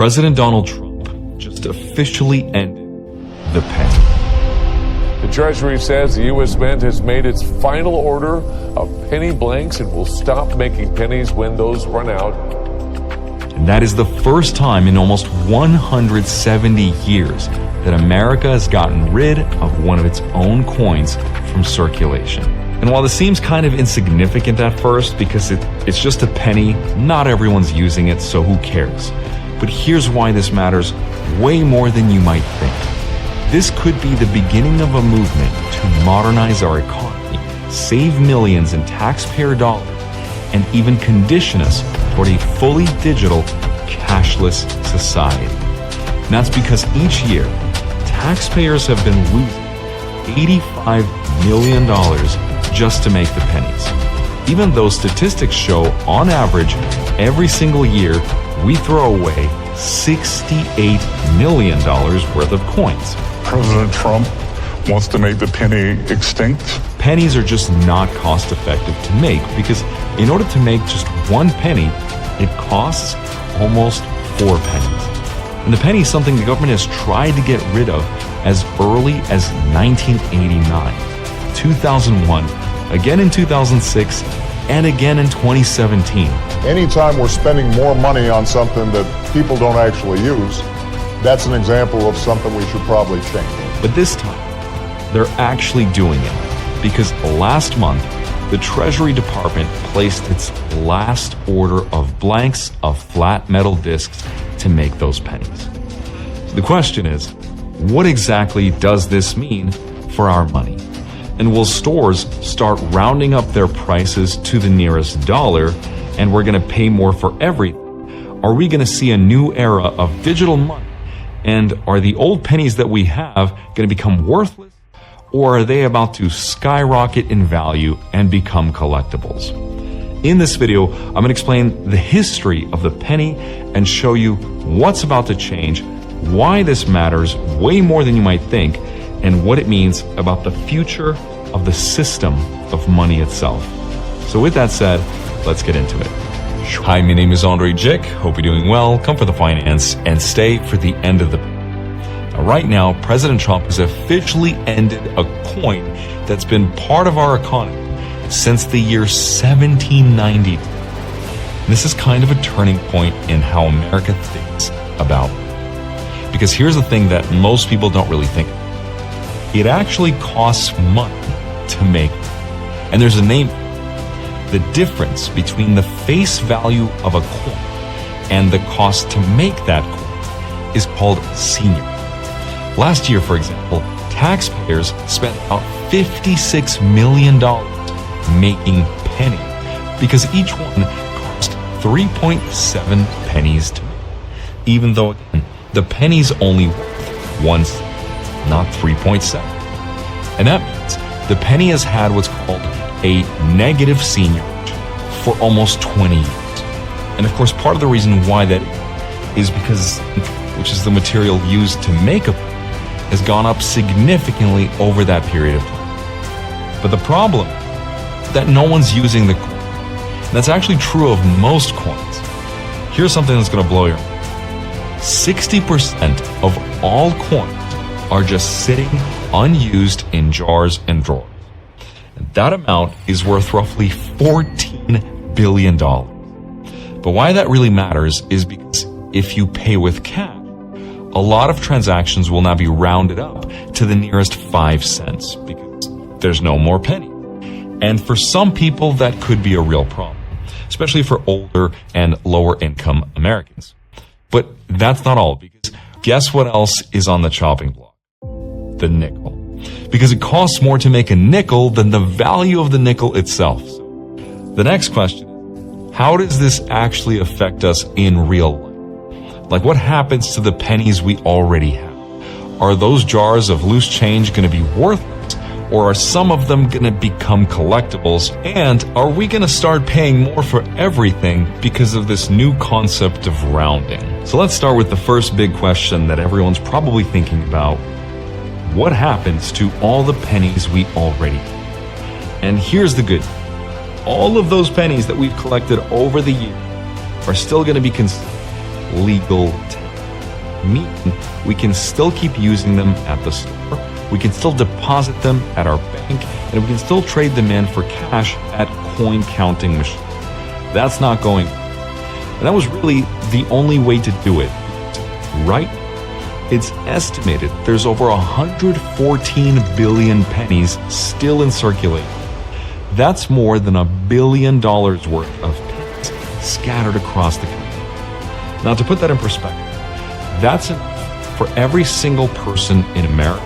President Donald Trump just officially ended the penny. The Treasury says the U.S. Mint has made its final order of penny blanks and will stop making pennies when those run out. And that is the first time in almost 170 years that America has gotten rid of one of its own coins from circulation. And while this seems kind of insignificant at first because it's just a penny, not everyone's using it, so who cares? But here's why this matters way more than you might think. This could be the beginning of a movement to modernize our economy, save millions in taxpayer dollars, and even condition us toward a fully digital, cashless society. And that's because each year, taxpayers have been losing $85 million just to make the pennies. Even though statistics show, on average, every single year, we throw away $68 million worth of coins. President Trump wants to make the penny extinct. Pennies are just not cost effective to make because in order to make just one penny, it costs almost 4 pennies. And the penny is something the government has tried to get rid of as early as 1989, 2001, again in 2006, and again in 2017. Anytime we're spending more money on something that people don't actually use, that's an example of something we should probably change. But this time, they're actually doing it because last month, the Treasury Department placed its last order of blanks of flat metal discs to make those pennies. So the question is, what exactly does this mean for our money? And will stores start rounding up their prices to the nearest dollar and we're going to pay more for everything? Are we going to see a new era of digital money? And are the old pennies that we have going to become worthless? Or are they about to skyrocket in value and become collectibles? In this video, I'm going to explain the history of the penny and show you what's about to change, why this matters way more than you might think, and what it means about the future of the system of money itself. So with that said, let's get into it. Hi, my name is Andrei Jikh. Hope you're doing well. Come for the finance and stay for the end of the video. Right now, President Trump has officially ended a coin that's been part of our economy since the year 1790. This is kind of a turning point in how America thinks about it. Because here's the thing that most people don't really think of. It actually costs money to make it. And there's a name. The difference between the face value of a coin and the cost to make that coin is called senior. Last year, for example, taxpayers spent about $56 million making pennies because each one cost 3.7 pennies to make. Even though, again, the penny's only worth 1 cent, not 3.7. And that means the penny has had what's called a negative senior for almost 20 years. And of course, part of the reason why that is because zinc, which is the material used to make a penny, has gone up significantly over that period of time. But the problem is that no one's using the coin. And that's actually true of most coins. Here's something that's going to blow your mind. 60% of all coins are just sitting unused in jars and drawers. And that amount is worth roughly $14 billion. But why that really matters is because if you pay with cash, a lot of transactions will now be rounded up to the nearest 5 cents because there's no more penny. And for some people, that could be a real problem, especially for older and lower income Americans. But that's not all, because guess what else is on the chopping block? The nickel. Because it costs more to make a nickel than the value of the nickel itself. The next question is, how does this actually affect us in real life? Like, what happens to the pennies we already have? Are those jars of loose change going to be worthless? Or are some of them going to become collectibles? And are we going to start paying more for everything because of this new concept of rounding? So let's start with the first big question that everyone's probably thinking about. What happens to all the pennies we already have? And here's the good news. All of those pennies that we've collected over the years are still going to be considered legal tender. meaning we can still keep using them at the store, we can still deposit them at our bank, and we can still trade them in for cash at coin counting machines. That's not going on. And that was really the only way to do it, right? It's estimated there's over 114 billion pennies still in circulation. That's more than $1 billion worth of pennies scattered across the country. Now, to put that in perspective, that's enough for every single person in America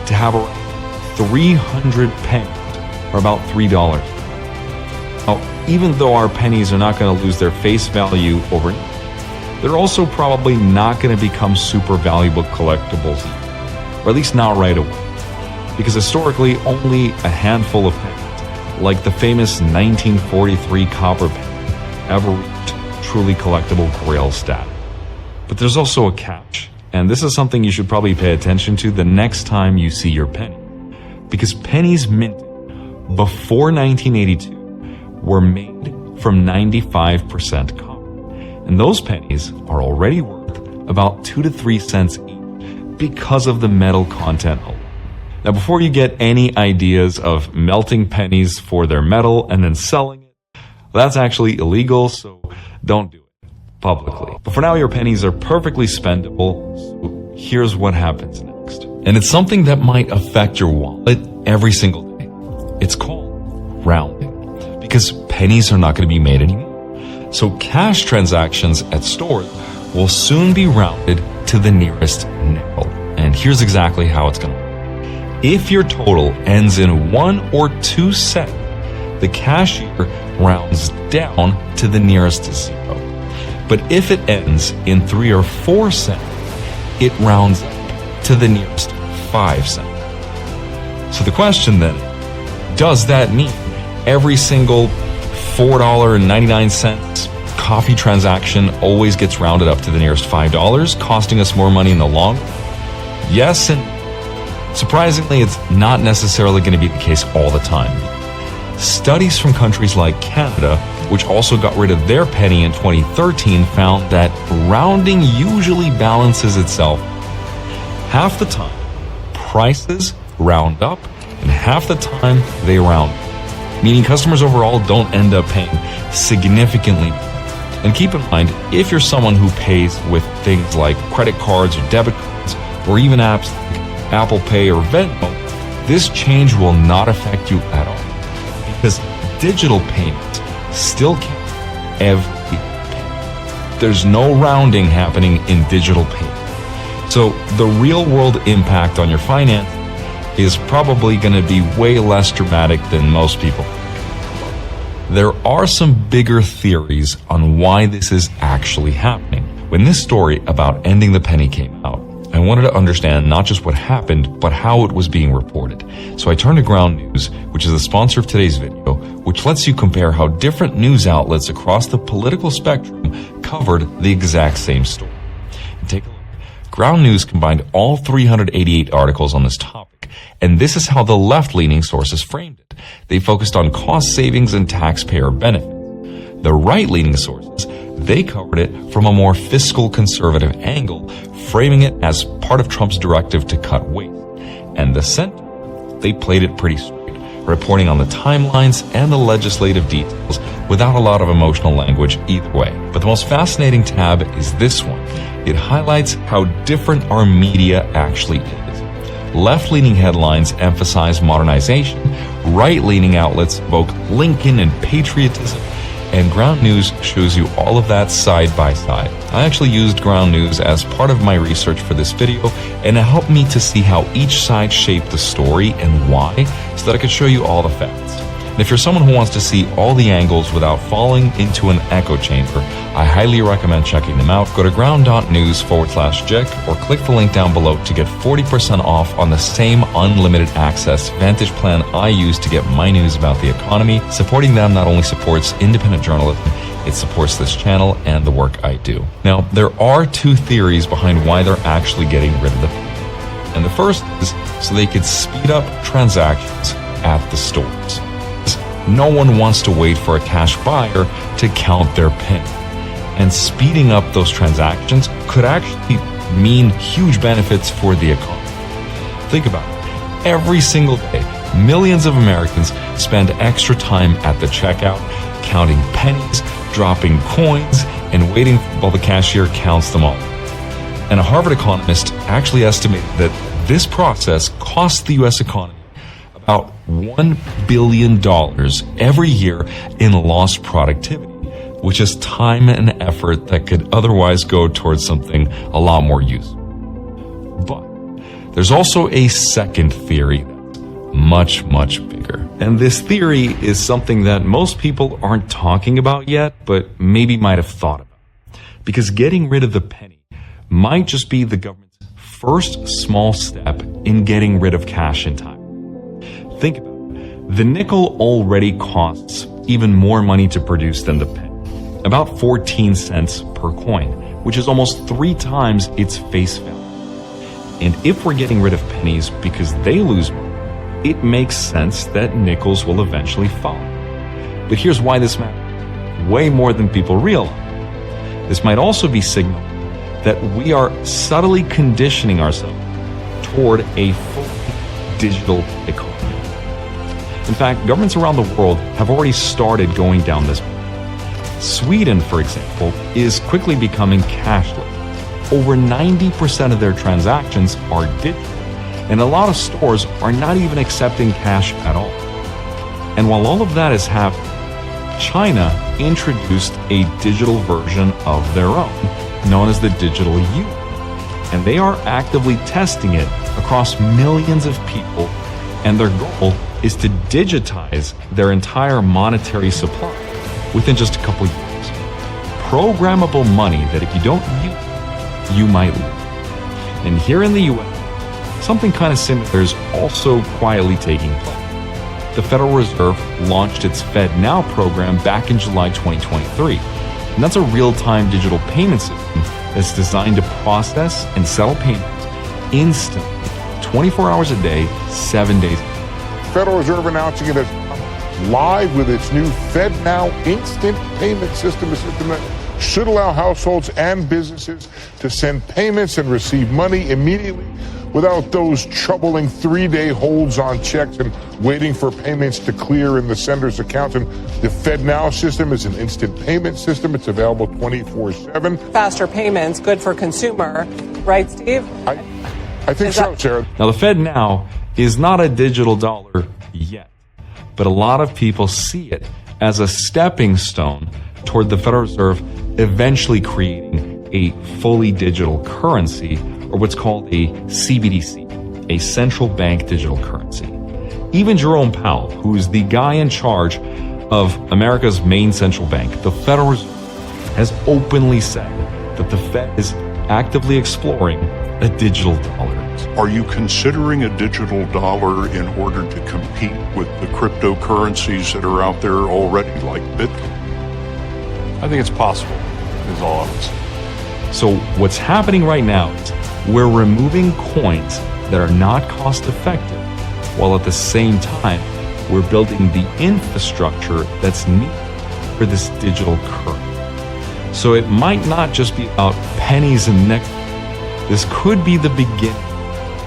to have around 300 pennies, or about $3. Now, even though our pennies are not going to lose their face value overnight, they're also probably not going to become super valuable collectibles either, or at least not right away. Because historically, only a handful of pennies, like the famous 1943 copper penny, ever reached truly collectible grail status. But there's also a catch, and this is something you should probably pay attention to the next time you see your penny. Because pennies minted before 1982 were made from 95% copper. And those pennies are already worth about 2 to 3 cents each because of the metal content alone. Now, before you get any ideas of melting pennies for their metal and then selling it, that's actually illegal, so don't do it publicly. But for now, your pennies are perfectly spendable, so here's what happens next. And it's something that might affect your wallet every single day. It's called rounding, because pennies are not going to be made anymore. So cash transactions at stores will soon be rounded to the nearest nickel. And here's exactly how it's going to work. If your total ends in 1 or 2 cents, the cashier rounds down to the nearest 0. But if it ends in 3 or 4 cents, it rounds up to the nearest 5 cents. So the question then, does that mean every single $4.99 coffee transaction always gets rounded up to the nearest $5, costing us more money in the long run? Yes, and surprisingly, it's not necessarily going to be the case all the time. Studies from countries like Canada, which also got rid of their penny in 2013, found that rounding usually balances itself. Half the time, prices round up, and half the time they round down, meaning customers overall don't end up paying significantly more. And keep in mind, if you're someone who pays with things like credit cards or debit cards, or even apps like Apple Pay or Venmo, this change will not affect you at all, because digital payments still count every penny. There's no rounding happening in digital payments. So the real world impact on your finance is probably going to be way less dramatic than most people think. There are some bigger theories on why this is actually happening. When this story about ending the penny came out, I wanted to understand not just what happened, but how it was being reported. So I turned to Ground News, which is the sponsor of today's video, which lets you compare how different news outlets across the political spectrum covered the exact same story. And take a look. Ground News combined all 388 articles on this topic, and this is how the left-leaning sources framed it. They focused on cost savings and taxpayer benefits. The right-leaning sources, they covered it from a more fiscal conservative angle, framing it as part of Trump's directive to cut waste. And the center, they played it pretty straight, reporting on the timelines and the legislative details without a lot of emotional language either way. But the most fascinating tab is this one. It highlights how different our media actually is. Left-leaning headlines emphasize modernization, right-leaning outlets evoke Lincoln and patriotism, and Ground News shows you all of that side by side. I actually used Ground News as part of my research for this video, and it helped me to see how each side shaped the story and why, so that I could show you all the facts. And if you're someone who wants to see all the angles without falling into an echo chamber, I highly recommend checking them out. Go to ground.news/Jikh or click the link down below to get 40% off on the same unlimited access Vantage plan I use to get my news about the economy. Supporting them not only supports independent journalism, it supports this channel and the work I do. Now, there are 2 theories behind why they're actually getting rid of the penny. And the first is so they could speed up transactions at the stores. No one wants to wait for a cash buyer to count their penny. And speeding up those transactions could actually mean huge benefits for the economy. Think about it. Every single day, millions of Americans spend extra time at the checkout, counting pennies, dropping coins, and waiting while the cashier counts them all. And a Harvard economist actually estimated that this process costs the U.S. economy about $1 billion every year in lost productivity, which is time and effort that could otherwise go towards something a lot more useful. But there's also a second theory that's much, much bigger. And this theory is something that most people aren't talking about yet, but maybe might have thought about. Because getting rid of the penny might just be the government's first small step in getting rid of cash in time. Think about it. The nickel already costs even more money to produce than the penny, about 14 cents per coin, which is almost 3 times its face value. And if we're getting rid of pennies because they lose money, it makes sense that nickels will eventually follow. But here's why this matters. Way more than people realize. This might also be signaling that we are subtly conditioning ourselves toward a fully digital economy. In fact, governments around the world have already started going down this path. Sweden, for example, is quickly becoming cashless. Over 90% of their transactions are digital, and a lot of stores are not even accepting cash at all. And while all of that is happening, China introduced a digital version of their own, known as the digital yuan, and they are actively testing it across millions of people, and their goal is to digitize their entire monetary supply within just a couple years. Programmable money that if you don't use, you might lose. And here in the US, something kind of similar is also quietly taking place. The Federal Reserve launched its FedNow program back in July 2023. And that's a real-time digital payment system that's designed to process and settle payments instantly, 24 hours a day, 7 days a week. Federal Reserve announcing it as live with its new FedNow instant payment system, a system that should allow households and businesses to send payments and receive money immediately without those troubling 3-day holds on checks and waiting for payments to clear in the sender's account. And the FedNow system is an instant payment system. It's available 24/7. Faster payments, good for consumer, right, Steve? I think so, Sarah. Now, the FedNow is not a digital dollar yet, but a lot of people see it as a stepping stone toward the Federal Reserve eventually creating a fully digital currency, or what's called a CBDC, a central bank digital currency. Even Jerome Powell, who is the guy in charge of America's main central bank, the Federal Reserve, has openly said that the Fed is actively exploring a digital dollar. Are you considering a digital dollar in order to compete with the cryptocurrencies that are out there already, like Bitcoin? I think it's possible, is all I would say. So what's happening right now is we're removing coins that are not cost effective, while at the same time, we're building the infrastructure that's needed for this digital currency. So it might not just be about pennies and nickels. This could be the beginning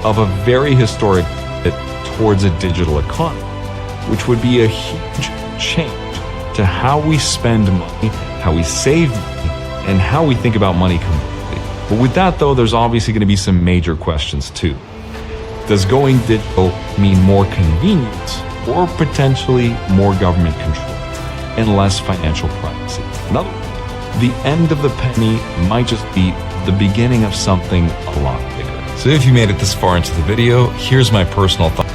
of a very historic pivot towards a digital economy, which would be a huge change to how we spend money, how we save money, and how we think about money completely. But with that, though, there's obviously going to be some major questions, too. Does going digital mean more convenience or potentially more government control and less financial privacy? In other words, the end of the penny might just be the beginning of something a lot bigger. So if you made it this far into the video, here's my personal thought.